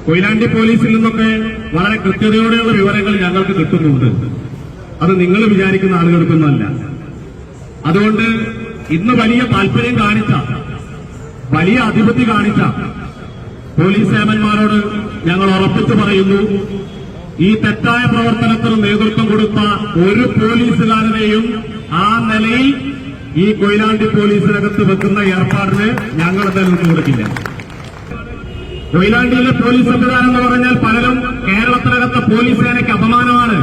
കൊയിലാണ്ടി പോലീസിൽ നിന്നൊക്കെ വളരെ കൃത്യതയോടെയുള്ള വിവരങ്ങൾ ഞങ്ങൾക്ക് കിട്ടുന്നുണ്ട്. അത് നിങ്ങൾ വിചാരിക്കുന്ന ആളുകൾക്കൊന്നുമല്ല. അതുകൊണ്ട് ഇന്ന് വലിയ താല്പര്യം കാണിച്ച, വലിയ അധിപതി കാണിച്ച പോലീസ് സേവന്മാരോട് ഞങ്ങൾ ഉറപ്പിച്ചു പറയുന്നു, ഈ തെറ്റായ പ്രവർത്തനത്തിന് നേതൃത്വം കൊടുത്ത ഒരു പോലീസുകാരനെയും ആ നിലയിൽ ഈ കൊയിലാണ്ടി പോലീസിനകത്ത് വെക്കുന്ന ഏർപ്പാടിന് ഞങ്ങൾ എന്തായാലും കൊടുക്കില്ല. കൊയിലാണ്ടിയിലെ പോലീസ് സംവിധാനം എന്ന് പറഞ്ഞാൽ പലരും കേരളത്തിനകത്ത് പോലീസ് സേനയ്ക്ക് അപമാനമാണ്.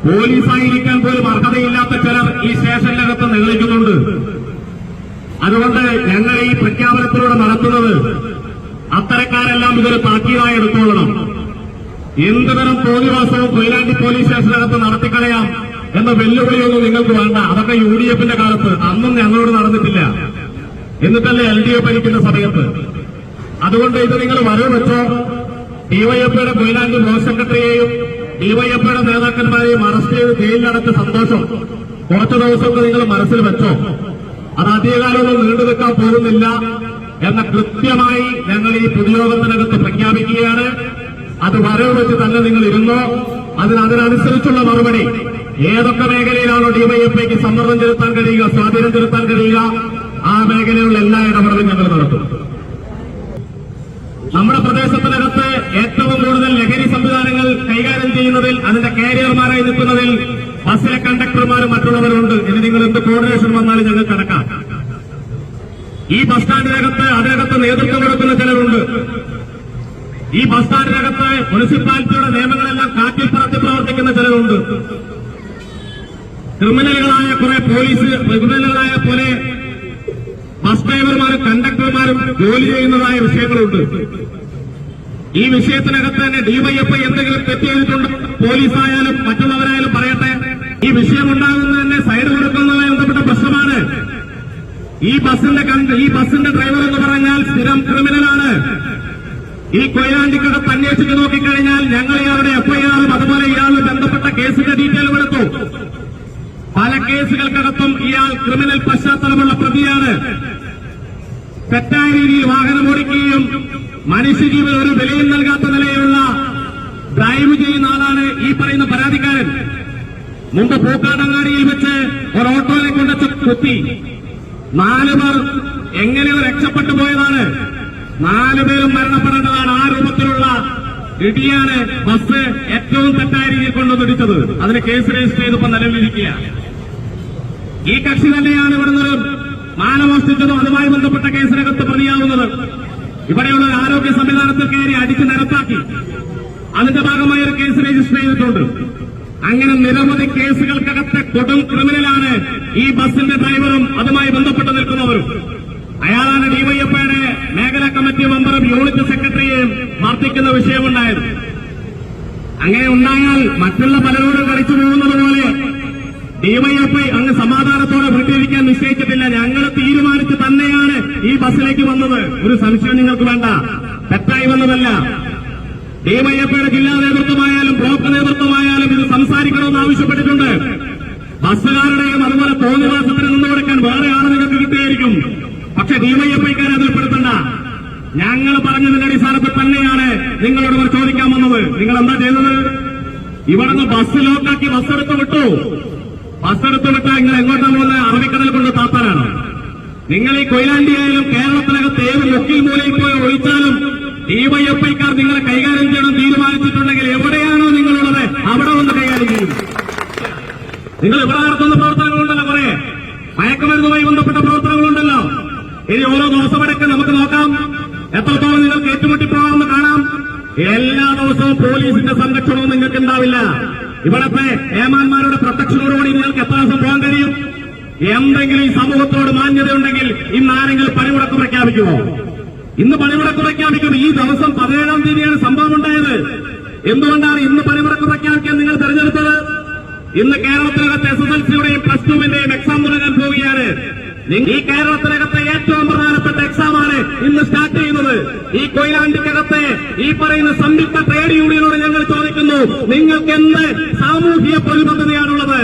പോലീസായിരിക്കാൻ പോലും അർഹതയില്ലാത്ത ചിലർ ഈ സ്റ്റേഷനിനകത്ത് നിഗളിക്കുന്നുണ്ട്. അതുകൊണ്ട് ഞങ്ങൾ ഈ പ്രഖ്യാപനത്തിലൂടെ നടത്തുന്നത് അത്തരക്കാരെല്ലാം ഇതൊരു താക്കീതായി എടുത്തുകൊള്ളണം. എന്തുതരം തോന്നിവാസവും കൊയിലാണ്ടി പോലീസ് സ്റ്റേഷനകത്ത് നടത്തിക്കളയാം എന്ന വെല്ലുവിളിയൊന്നും നിങ്ങൾക്ക് വേണ്ട. അതൊക്കെ UDF-ന്റെ കാലത്ത് അന്നും ഞങ്ങളോട് നടന്നിട്ടില്ല. എന്നിട്ടല്ലേ LDF ഭരിക്കുന്ന സമയത്ത്. അതുകൊണ്ട് ഇത് നിങ്ങൾ വരവ് വെച്ചോ. ഡിവൈഎഫ്ഐയുടെ കൊയിലാണ്ടി ബ്ലോക്ക് സെക്രട്ടറിയെയും ഡിവൈഎഫ്ഐയുടെ നേതാക്കന്മാരെയും അറസ്റ്റ് ചെയ്ത് ജയിലിലടച്ച സന്തോഷം കുറച്ചു ദിവസമൊക്കെ നിങ്ങൾ മനസ്സിൽ വെച്ചോ. അത് അധികകാലമൊന്നും നീണ്ടു നിൽക്കാൻ പോകുന്നില്ല എന്ന കൃത്യമായി ഞങ്ങൾ ഈ പൊതുയോഗത്തിനകത്ത് പ്രഖ്യാപിക്കുകയാണ്. അത് വരവ് വെച്ച് തന്നെ നിങ്ങൾ ഇരുന്നോ. അതിനനുസരിച്ചുള്ള മറുപടി ഏതൊക്കെ മേഖലയിലാണോ ഡിവൈഎഫ്ഐക്ക് സമ്മർദ്ദം ചെലുത്താൻ കഴിയുക, സ്വാധീനം ചെലുത്താൻ കഴിയുക, ആ മേഖലയിലുള്ള എല്ലാ ഇടപെടലും ഞങ്ങൾ നടത്തും. നമ്മുടെ പ്രദേശത്തിനകത്ത് ഏറ്റവും കൂടുതൽ ലഹരി സംവിധാനങ്ങൾ കൈകാര്യം ചെയ്യുന്നതിൽ, അതിന്റെ കാരിയർമാരായി നിൽക്കുന്നതിൽ ബസ്സിലെ കണ്ടക്ടർമാരും മറ്റുള്ളവരുണ്ട്. ഇനി നിങ്ങൾ എന്ത് കോർഡിനേഷൻ വന്നാലും ഞങ്ങൾ കടക്കാം. ഈ ബസ് സ്റ്റാൻഡിനകത്ത് അതിനകത്ത് നേതൃത്വം കൊടുക്കുന്ന ചിലരുണ്ട്. ഈ ബസ് സ്റ്റാൻഡിനകത്ത് മുനിസിപ്പാലിറ്റിയുടെ നിയമങ്ങളെല്ലാം കാറ്റിൽ പറത്തി പ്രവർത്തിക്കുന്ന ചിലരുണ്ട്. ക്രിമിനലുകളായ ക്രിമിനലുകളായ പോലെ ബസ് ഡ്രൈവർമാരും കണ്ടക്ടർമാരും ജോലി ചെയ്യുന്നതായ വിഷയങ്ങളുണ്ട്. ഈ വിഷയത്തിനകത്ത് തന്നെ ഡിവൈഎഫ്ഐ എന്തെങ്കിലും തെറ്റ് ചെയ്തിട്ടുണ്ട്, പോലീസായാലും മറ്റുള്ളവരായാലും പറയട്ടെ. ഈ വിഷയമുണ്ടാകുന്നത് തന്നെ സൈഡ് കൊടുക്കുന്നതുമായി ബന്ധപ്പെട്ട പ്രശ്നമാണ്. ഈ ബസിന്റെ ഡ്രൈവർ എന്ന് പറഞ്ഞാൽ സ്ഥിരം ക്രിമിനലാണ്. ഈ കൊയിലാണ്ടിക്കകത്ത് അന്വേഷിച്ച് നോക്കിക്കഴിഞ്ഞാൽ ഞങ്ങൾ ഇയാളുടെ എഫ്ഐആറും അതുപോലെ ഇയാളുടെ ബന്ധപ്പെട്ട കേസിന്റെ ഡീറ്റെയിലും എടുത്തു. പല കേസുകൾക്കകത്തും ഇയാൾ ക്രിമിനൽ പശ്ചാത്തലമുള്ള പ്രതിയാണ്. തെറ്റായ രീതിയിൽ വാഹനം ഓടിക്കുകയും മനുഷ്യജീവൻ ഒരു വിലയും നൽകാത്ത നിലയിലുള്ള ഡ്രൈവ് ചെയ്യുന്ന ആളാണ് ഈ പറയുന്ന പരാതിക്കാരൻ. മുമ്പ് പൂക്കാടങ്ങാടിയിൽ വെച്ച് ഒരു ഓട്ടോയെ കൊണ്ട് കുത്തി 4 പേർ എങ്ങനെയോ രക്ഷപ്പെട്ടു പോയതാണ്. 4 പേരും മരണപ്പെടേണ്ടതാണ്. ആ രൂപത്തിലുള്ള ഇടിയാണ് ബസ് ഏറ്റവും തെറ്റായ രീതിയിൽ കൊണ്ടുവന്നിടിച്ചത്. അതിന് കേസ് രജിസ്റ്റർ ചെയ്തപ്പോൾ നിലവിലിരിക്കുകയാണ്. ഈ കക്ഷി തന്നെയാണ് ഇവിടുന്ന് മാനമോഷ്ടിച്ചതും അതുമായി ബന്ധപ്പെട്ട കേസിനകത്ത് പ്രതിയാവുന്നത്. ഇവിടെയുള്ള ഒരു ആരോഗ്യ സംവിധാനത്തിൽ കയറി അടിച്ച് നിരത്താക്കി അതിന്റെ ഭാഗമായി ഒരു കേസ് രജിസ്റ്റർ ചെയ്തിട്ടുണ്ട്. അങ്ങനെ നിരവധി കേസുകൾക്കകത്ത് കൊടും ക്രിമിനലാണ് ഈ ബസിന്റെ ഡ്രൈവറും അതുമായി ബന്ധപ്പെട്ട് നിൽക്കുന്നവരും. അയാളാണ് ഡിവൈഎഫ്ഐയുടെ മേഖലാ കമ്മിറ്റി മെമ്പറും യൂണിറ്റ് സെക്രട്ടറിയെയും മർദ്ദിക്കുന്ന വിഷയമുണ്ടായത്. അങ്ങനെ ഉണ്ടായാൽ മറ്റുള്ള പലരോടും കളിച്ചു പോകുന്നത് പോലെ ഡിവൈഎഫ്ഐ അങ്ങ് സമാധാനത്തോടെ വിട്ടിരിക്കാൻ നിശ്ചയിച്ചിട്ടില്ല. ഞങ്ങൾ തീരുമാനിച്ച് തന്നെയാണ് ഈ ബസ്സിലേക്ക് വന്നത്. ഒരു സംശയം നിങ്ങൾക്ക് വേണ്ട. തെറ്റായി വന്നതല്ല. ഡിവൈഎഫ്ഐയുടെ ജില്ലാ നേതൃത്വമായാലും ബ്ലോക്ക് നേതൃത്വമായാലും ഇത് സംസാരിക്കണമെന്ന് ആവശ്യപ്പെട്ടിട്ടുണ്ട്. ബസ്സുകാരുടെയും അതുപോലെ തോന്നിവാസത്തിന് നിന്ന് കൊടുക്കാൻ വേറെ ആളെ നിങ്ങൾക്ക് കിട്ടിയായിരിക്കും. പക്ഷെ ഡിവൈഎഫ്ഐക്കാരെ അതിൽ പെടുത്തണ്ട. ഞങ്ങൾ പറഞ്ഞതിന്റെ അടിസ്ഥാനത്തിൽ തന്നെയാണ് നിങ്ങളോട് ചോദിക്കാൻ വന്നത്. നിങ്ങൾ എന്താ ചെയ്യുന്നത്? ഇവിടുന്ന് ബസ് ലോക്കാക്കി ബസ്സെടുത്ത് വിട്ടു. ബസ്സെടുത്ത് വിട്ടാൽ നിങ്ങൾ എങ്ങോട്ടാ പോകുന്നത്? അറബിക്കടൽ കൊണ്ട് താത്താനാണ്. നിങ്ങൾ ഈ കൊയിലാണ്ടിയായാലും കേരളത്തിനകത്ത് ഏത് മുക്കിൽ മൂലയിൽ പോയി ഒഴിച്ചാലും ഡിവൈഎഫ്ഐക്കാർ നിങ്ങളെ കൈകാര്യം ചെയ്യണം തീരുമാനിച്ചിട്ടുണ്ടെങ്കിൽ എവിടെയാണോ നിങ്ങളുള്ളത് അവിടെ വന്ന് കൈകാര്യം ചെയ്യും. നിങ്ങൾ ഇവിടെ നടത്തുന്ന പ്രവർത്തനങ്ങളുണ്ടല്ലോ, കുറെ മയക്കുമരുന്നുമായി ബന്ധപ്പെട്ട പ്രവർത്തനങ്ങളുണ്ടല്ലോ. ഇനി ഓരോ ദിവസമടക്കം നമുക്ക് നോക്കാം എത്രത്തോളം നിങ്ങൾക്ക് ഏറ്റുമുട്ടിപ്പോകാമെന്ന് കാണാം. എല്ലാ ദിവസവും പോലീസിന്റെ സംരക്ഷണവും നിങ്ങൾക്ക് ഉണ്ടാവില്ല. ഇവിടത്തെ ഏമാന്മാരുടെ പ്രൊട്ടക്ഷനോടുകൂടി നിങ്ങൾക്ക് എത്ര ദിവസം പോകാൻ കഴിയും? എന്തെങ്കിലും ഈ സമൂഹത്തോട് മാന്യതയുണ്ടെങ്കിൽ ഇന്ന് ആരെങ്കിലും പണിമുടക്ക് പ്രഖ്യാപിക്കുമോ? ഇന്ന് പണിമുടക്ക് പ്രഖ്യാപിക്കും. ഈ ദിവസം 17-ാം തീയതിയാണ് സംഭവം ഉണ്ടായത്. എന്തുകൊണ്ടാണ് ഇന്ന് പണിമുടക്ക് പ്രഖ്യാപിക്കാൻ നിങ്ങൾ തെരഞ്ഞെടുത്തത്? ഇന്ന് കേരളത്തിനകത്ത് SSLC-യുടെയും +2-വിന്റെയും എക്സാം തുടങ്ങാൻ പോവുകയാണ്. ഈ കേരളത്തിനകത്തെ ഏറ്റവും പ്രധാനപ്പെട്ട എക്സാമാണ് ഇന്ന് സ്റ്റാർട്ട് ചെയ്യുന്നത്. ഈ കൊയിലാണ്ടിക്കകത്തെ ഈ പറയുന്ന സംയുക്ത ട്രേഡ് യൂണിയനോട് ഞങ്ങൾ ചോദിക്കുന്നു, നിങ്ങൾക്ക് എന്ത് സാമൂഹിക പ്രതിബദ്ധതയാണുള്ളത്?